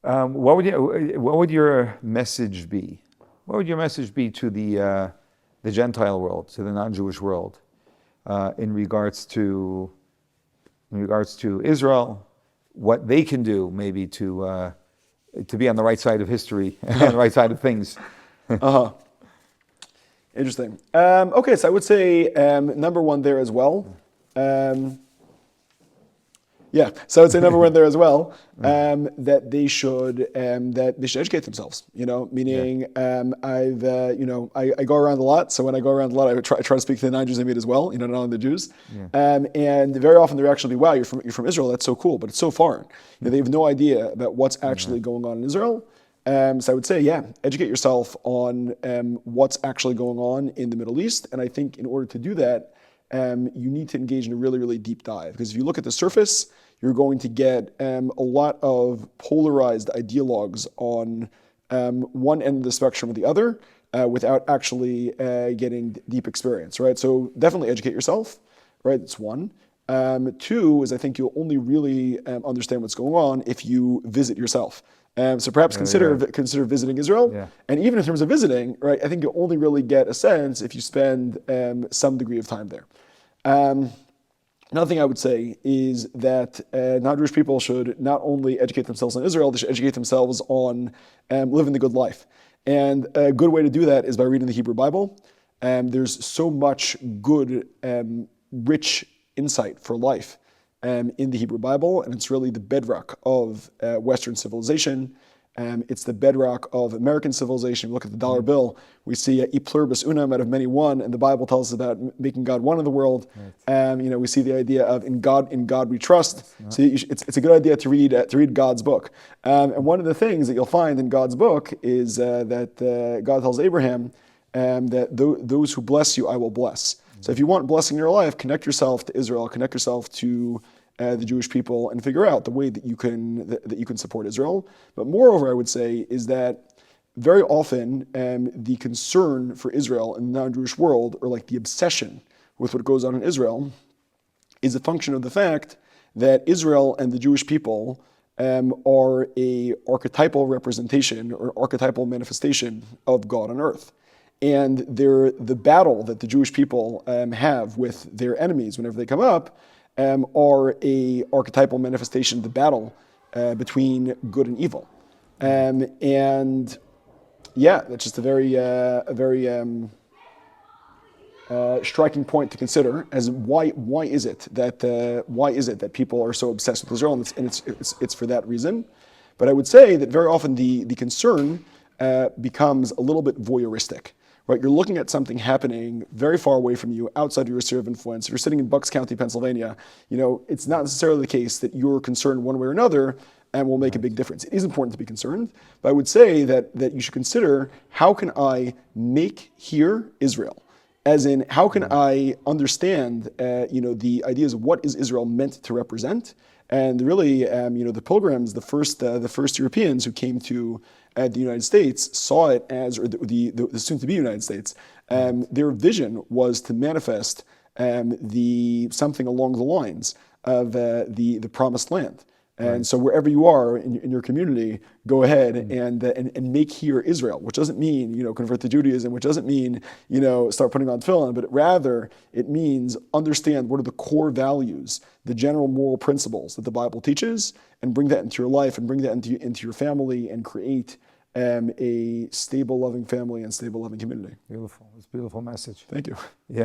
What would your message be? What would your message be to the Gentile world, to the non-Jewish world, in regards to Israel, what they can do maybe to be on the right side of history, on the right side of things? Uh-huh. Interesting. Okay, so I would say number one there as well. So I would say number one there as well, that they should educate themselves. Meaning I go around a lot. So when I go around a lot, I try to speak to the non-Jews I meet as well. Not only the Jews. Yeah. And very often the reaction will be, "Wow, you're from Israel. That's so cool," but it's so foreign. They have no idea about what's actually going on in Israel. So I would say, educate yourself on what's actually going on in the Middle East. And I think in order to do that, you need to engage in a really, really deep dive. Because if you look at the surface, you're going to get a lot of polarized ideologues on one end of the spectrum or the other without actually getting deep experience, right? So definitely educate yourself, right? That's one. Two is I think you'll only really understand what's going on if you visit yourself. So perhaps consider visiting Israel. Yeah. And even in terms of visiting, right, I think you'll only really get a sense if you spend some degree of time there. Another thing I would say is that non-Jewish people should not only educate themselves on Israel, they should educate themselves on living the good life. And a good way to do that is by reading the Hebrew Bible. There's so much good, rich insight for life in the Hebrew Bible, and it's really the bedrock of Western civilization. It's the bedrock of American civilization. We look at the dollar bill, we see e pluribus unum, out of many one, and the Bible tells us about making God one in the world. Right. We see the idea of in God we trust. So it's a good idea to read God's book. And one of the things that you'll find in God's book is that God tells Abraham that those who bless you, I will bless. So if you want blessing in your life, connect yourself to Israel, connect yourself to the Jewish people, and figure out the way that you can support Israel. But moreover, I would say is that very often the concern for Israel in the non-Jewish world, or like the obsession with what goes on in Israel, is a function of the fact that Israel and the Jewish people are a archetypal representation or archetypal manifestation of God on earth. And the battle that the Jewish people have with their enemies whenever they come up are a archetypal manifestation of the battle between good and evil. That's just a very striking point to consider as why is it that people are so obsessed with Israel, and it's for that reason. But I would say that very often the concern becomes a little bit voyeuristic. Right, you're looking at something happening very far away from you, outside of your sphere of influence. If you're sitting in Bucks County, Pennsylvania, it's not necessarily the case that you're concerned one way or another and will make a big difference. It is important to be concerned, but I would say that you should consider, how can I make here Israel? As in, how can I understand, the ideas of what is Israel meant to represent? And really, the pilgrims, the first Europeans who came to the United States saw it as, or the soon-to-be United States, their vision was to manifest something along the lines of the promised land. And so wherever you are in your community, go ahead and make here Israel, which doesn't mean, convert to Judaism, which doesn't mean, start putting on tefillin, but rather it means understand what are the core values, the general moral principles that the Bible teaches, and bring that into your life and bring that into your family and create a stable, loving family and stable, loving community. Beautiful. It's a beautiful message. Thank you. Yeah.